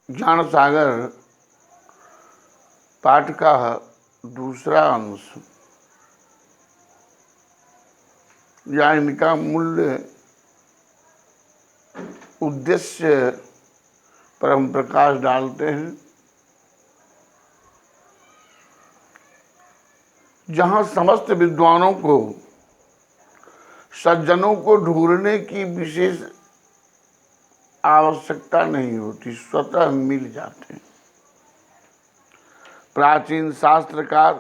ज्ञान सागर पाठ का दूसरा अंश, या इनका मूल्य उद्देश्य पर हम प्रकाश डालते हैं। जहाँ समस्त विद्वानों को, सज्जनों को ढूंढने की विशेष आवश्यकता नहीं होती, स्वतः मिल जाते हैं। प्राचीन शास्त्रकार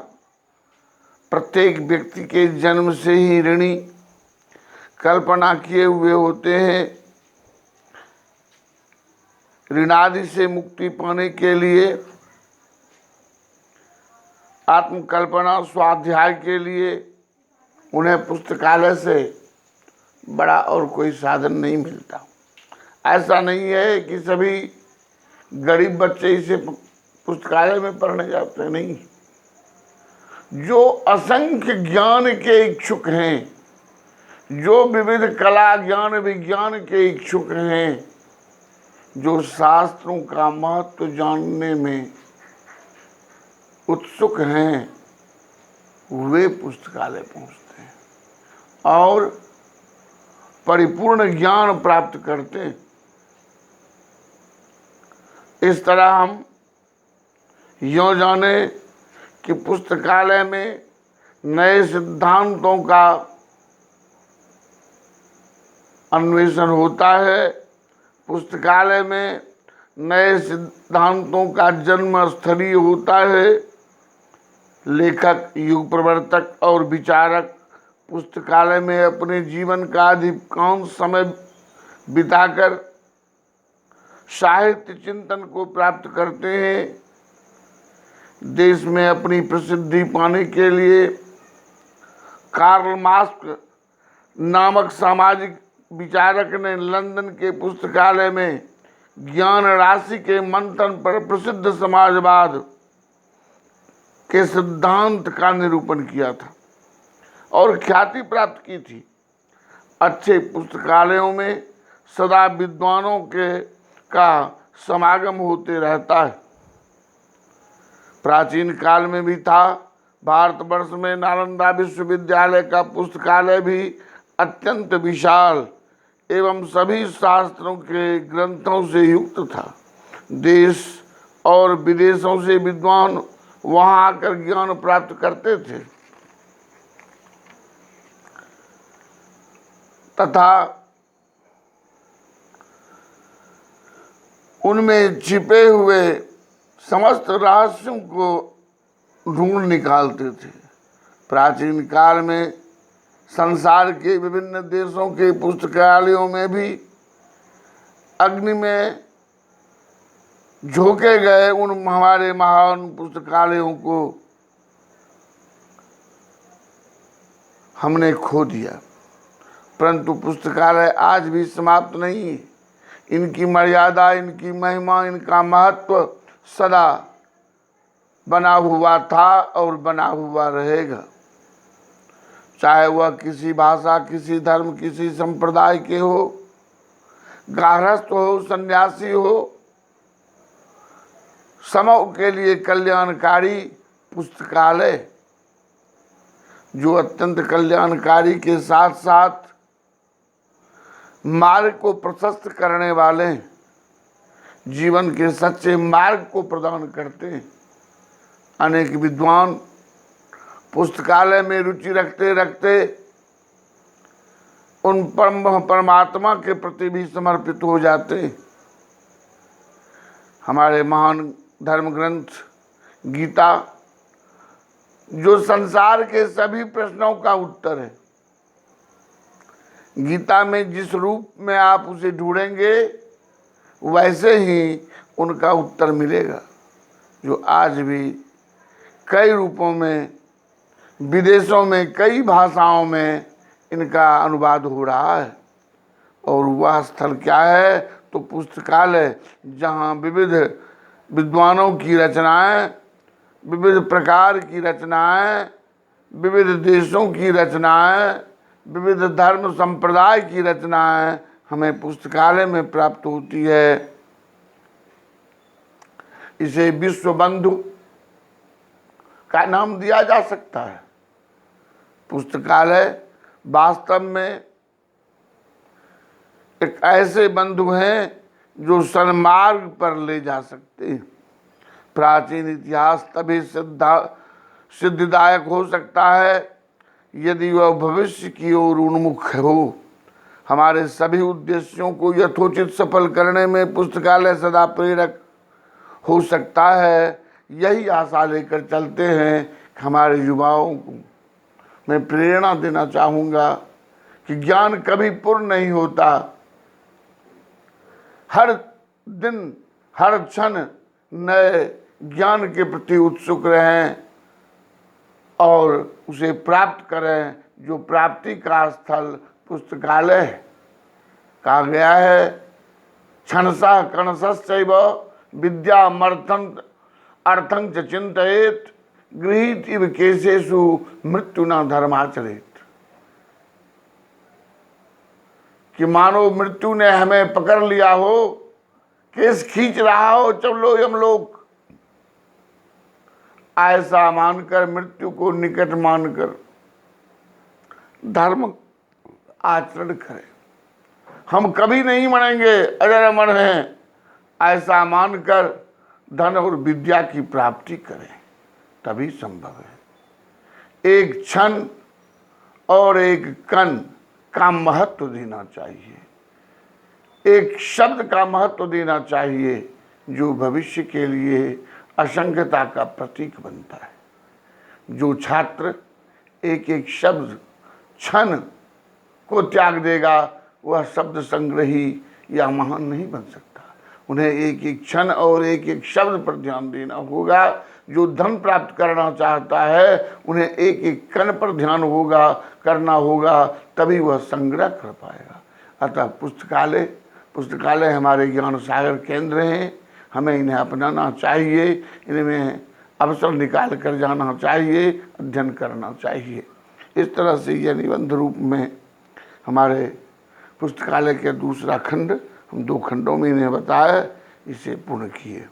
प्रत्येक व्यक्ति के जन्म से ही ऋणी कल्पना किए हुए होते हैं। ऋणादि से मुक्ति पाने के लिए, आत्मकल्पना स्वाध्याय के लिए उन्हें पुस्तकालय से बड़ा और कोई साधन नहीं मिलता। ऐसा नहीं है कि सभी गरीब बच्चे इसे पुस्तकालय में पढ़ने जाते, नहीं। जो असंख्य ज्ञान के इच्छुक हैं, जो विविध कला ज्ञान विज्ञान के इच्छुक हैं, जो शास्त्रों का महत्व जानने में उत्सुक हैं, वे पुस्तकालय पहुंचते हैं और परिपूर्ण ज्ञान प्राप्त करते हैं। इस तरह हम यों जाने कि पुस्तकालय में नए सिद्धांतों का अन्वेषण होता है। पुस्तकालय में नए सिद्धांतों का जन्म स्थलीय होता है। लेखक, युग प्रवर्तक और विचारक पुस्तकालय में अपने जीवन का अधिकांश समय बिताकर साहित्य चिंतन को प्राप्त करते हैं। देश में अपनी प्रसिद्धि पाने के लिए कार्ल मार्क्स नामक सामाजिक विचारक ने लंदन के पुस्तकालय में ज्ञान राशि के मंथन पर प्रसिद्ध समाजवाद के सिद्धांत का निरूपण किया था और ख्याति प्राप्त की थी। अच्छे पुस्तकालयों में सदा विद्वानों का समागम होते रहता है। प्राचीन काल में भी था। भारतवर्ष में नालंदा विश्वविद्यालय का पुस्तकालय भी अत्यंत विशाल एवं सभी शास्त्रों के ग्रंथों से युक्त था। देश और विदेशों से विद्वान वहां आकर ज्ञान प्राप्त करते थे तथा उनमें छिपे हुए समस्त रहस्यों को ढूंढ निकालते थे। प्राचीन काल में संसार के विभिन्न देशों के पुस्तकालयों में भी अग्नि में झोंके गए उन हमारे महान पुस्तकालयों को हमने खो दिया। परंतु पुस्तकालय आज भी समाप्त नहीं है। इनकी मर्यादा, इनकी महिमा, इनका महत्व सदा बना हुआ था और बना हुआ रहेगा। चाहे वह किसी भाषा, किसी धर्म, किसी संप्रदाय के हो, गारहस्थ हो, सन्यासी हो, समूह के लिए कल्याणकारी पुस्तकालय, जो अत्यंत कल्याणकारी के साथ साथ मार्ग को प्रशस्त करने वाले, जीवन के सच्चे मार्ग को प्रदान करते हैं। अनेक विद्वान पुस्तकालय में रुचि रखते रखते उन परमात्मा के प्रति भी समर्पित हो जाते हैं। हमारे महान धर्म ग्रंथ गीता, जो संसार के सभी प्रश्नों का उत्तर है, गीता में जिस रूप में आप उसे ढूंढेंगे वैसे ही उनका उत्तर मिलेगा, जो आज भी कई रूपों में, विदेशों में, कई भाषाओं में इनका अनुवाद हो रहा है। और वह स्थल क्या है? तो पुस्तकालय, जहाँ विविध विद्वानों की रचनाएं, विविध प्रकार की रचनाएं, विविध देशों की रचनाएं, विविध धर्म संप्रदाय की रचनाएं हमें पुस्तकालय में प्राप्त होती है। इसे विश्व बंधु का नाम दिया जा सकता है। पुस्तकालय वास्तव में एक ऐसे बंधु हैं जो सन्मार्ग पर ले जा सकते हैं। प्राचीन इतिहास तभी सिद्धिदायक हो सकता है यदि वह भविष्य की ओर उन्मुख हो। हमारे सभी उद्देश्यों को यथोचित सफल करने में पुस्तकालय सदा प्रेरक हो सकता है। यही आशा लेकर चलते हैं कि हमारे युवाओं को मैं प्रेरणा देना चाहूँगा कि ज्ञान कभी पूर्ण नहीं होता। हर दिन हर क्षण नए ज्ञान के प्रति उत्सुक रहें और उसे प्राप्त करें, जो प्राप्ति का स्थल पुस्तकालय है। कहा गया है, क्षणसा कणसश्चैव विद्यामर्थं अर्थं च चिन्तयेत् गृहीत इव केशेषु मृत्युना धर्माचरेत्। कि मानो मृत्यु ने हमें पकड़ लिया हो, केस खींच रहा हो, चलो यमलोक, ऐसा मानकर, मृत्यु को निकट मानकर धर्म आचरण करें। हम कभी नहीं मरेंगे, अजर अमर हैं, ऐसा मानकर धन और विद्या की प्राप्ति करें, तभी संभव है। एक क्षण और एक कण का महत्व देना चाहिए, एक शब्द का महत्व देना चाहिए जो भविष्य के लिए असंख्यता का प्रतीक बनता है। जो छात्र एक एक शब्द क्षण को त्याग देगा वह शब्द संग्रही या महान नहीं बन सकता। उन्हें एक एक क्षण और एक एक शब्द पर ध्यान देना होगा। जो धन प्राप्त करना चाहता है उन्हें एक एक कण पर ध्यान करना होगा, तभी वह संग्रह कर पाएगा। अतः पुस्तकालय हमारे ज्ञान सागर केंद्र हैं। हमें इन्हें अपनाना चाहिए, इनमें अवसर निकाल कर जाना चाहिए, अध्ययन करना चाहिए। इस तरह से यह निबंध रूप में हमारे पुस्तकालय के दूसरा खंड, हम 2 खंडों में इन्हें बताया, इसे पूर्ण किए।